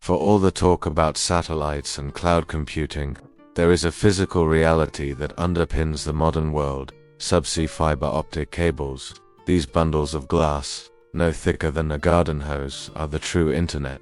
For all the talk about satellites and cloud computing, there is a physical reality that underpins the modern world: subsea fiber optic cables. These bundles of glass, no thicker than a garden hose, are the true internet.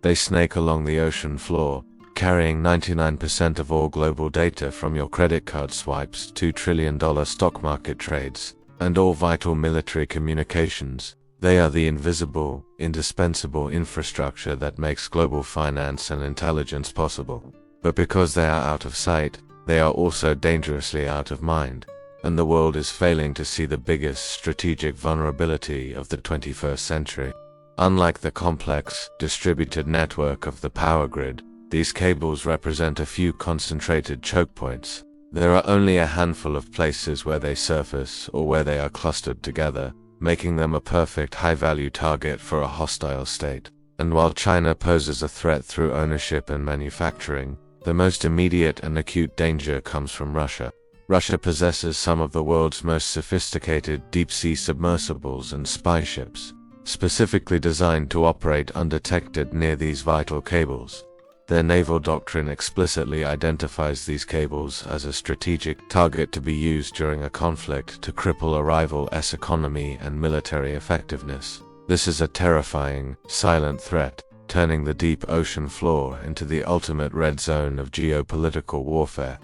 They snake along the ocean floor, carrying 99% of all global data from your credit card swipes, $2 trillion stock market trades, and all vital military communications. They are the invisible, indispensable infrastructure that makes global finance and intelligence possible. But because they are out of sight, they are also dangerously out of mind, and the world is failing to see the biggest strategic vulnerability of the 21st century. Unlike the complex, distributed network of the power grid, these cables represent a few concentrated choke points. There are only a handful of places where they surface or where they are clustered together, making them a perfect high-value target for a hostile state. And while China poses a threat through ownership and manufacturing, the most immediate and acute danger comes from Russia. Russia possesses some of the world's most sophisticated deep-sea submersibles and spy ships, specifically designed to operate undetected near these vital cables. Their naval doctrine explicitly identifies these cables as a strategic target to be used during a conflict to cripple a rival's economy and military effectiveness. This is a terrifying, silent threat, turning the deep ocean floor into the ultimate red zone of geopolitical warfare.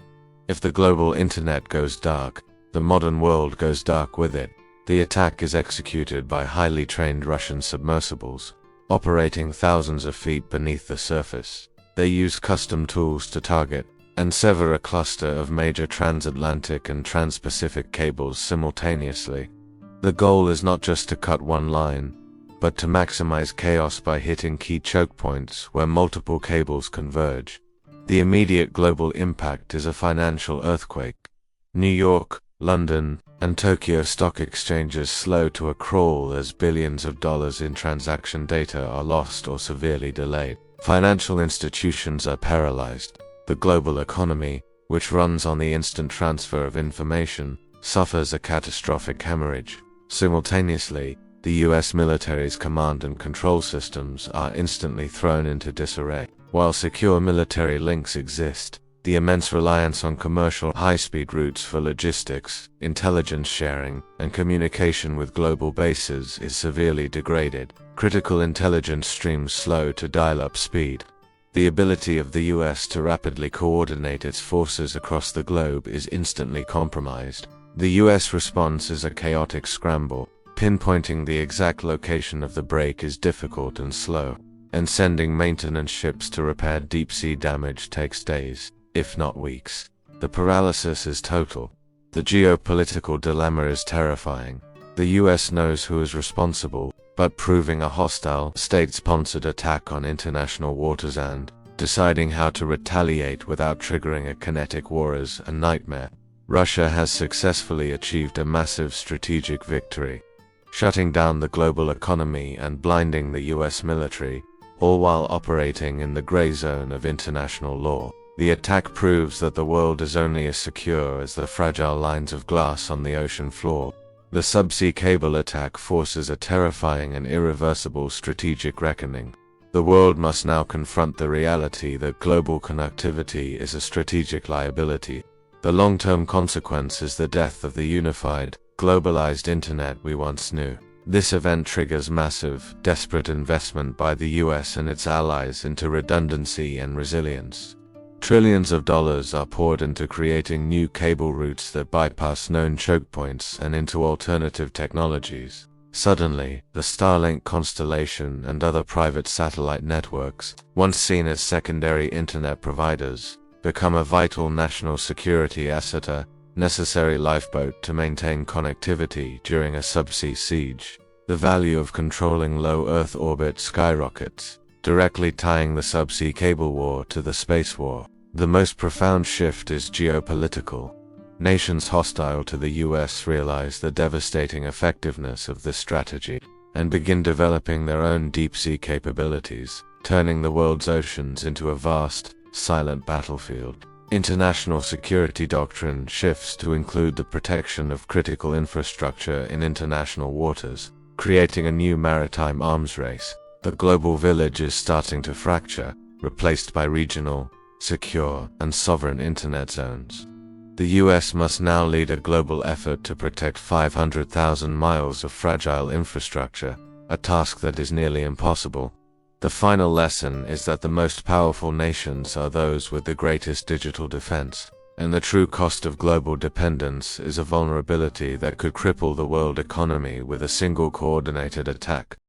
If the global internet goes dark, the modern world goes dark with it. The attack is executed by highly trained Russian submersibles, operating thousands of feet beneath the surface. They use custom tools to target and sever a cluster of major transatlantic and transpacific cables simultaneously. The goal is not just to cut one line, but to maximize chaos by hitting key choke points where multiple cables converge. The immediate global impact is a financial earthquake. New York, London, and Tokyo stock exchanges slow to a crawl as billions of dollars in transaction data are lost or severely delayed. Financial institutions are paralyzed. The global economy, which runs on the instant transfer of information, suffers a catastrophic hemorrhage. Simultaneously, the US military's command and control systems are instantly thrown into disarray. While secure military links exist, the immense reliance on commercial high-speed routes for logistics, intelligence sharing, and communication with global bases is severely degraded. Critical intelligence streams slow to dial-up speed. The ability of the US to rapidly coordinate its forces across the globe is instantly compromised. The US response is a chaotic scramble. Pinpointing the exact location of the break is difficult and slow, and sending maintenance ships to repair deep-sea damage takes days, if not weeks. The paralysis is total. The geopolitical dilemma is terrifying. The US knows who is responsible, but proving a hostile, state-sponsored attack on international waters and deciding how to retaliate without triggering a kinetic war is a nightmare. Russia has successfully achieved a massive strategic victory, shutting down the global economy and blinding the US military, all while operating in the gray zone of international law. The attack proves that the world is only as secure as the fragile lines of glass on the ocean floor. The subsea cable attack forces a terrifying and irreversible strategic reckoning. The world must now confront the reality that global connectivity is a strategic liability. The long-term consequence is the death of the unified, globalized internet we once knew. This event triggers massive, desperate investment by the US and its allies into redundancy and resilience. Trillions of dollars are poured into creating new cable routes that bypass known choke points and into alternative technologies. Suddenly, the Starlink constellation and other private satellite networks, once seen as secondary internet providers, become a vital national security asset, a necessary lifeboat to maintain connectivity during a subsea siege. The value of controlling low Earth orbit skyrockets, directly tying the subsea cable war to the space war. The most profound shift is geopolitical. Nations hostile to the US realize the devastating effectiveness of this strategy and begin developing their own deep-sea capabilities, turning the world's oceans into a vast, silent battlefield. International security doctrine shifts to include the protection of critical infrastructure in international waters, creating a new maritime arms race. The global village is starting to fracture, replaced by regional, secure, and sovereign internet zones. The US must now lead a global effort to protect 500,000 miles of fragile infrastructure, a task that is nearly impossible. The final lesson is that the most powerful nations are those with the greatest digital defense, and the true cost of global dependence is a vulnerability that could cripple the world economy with a single coordinated attack.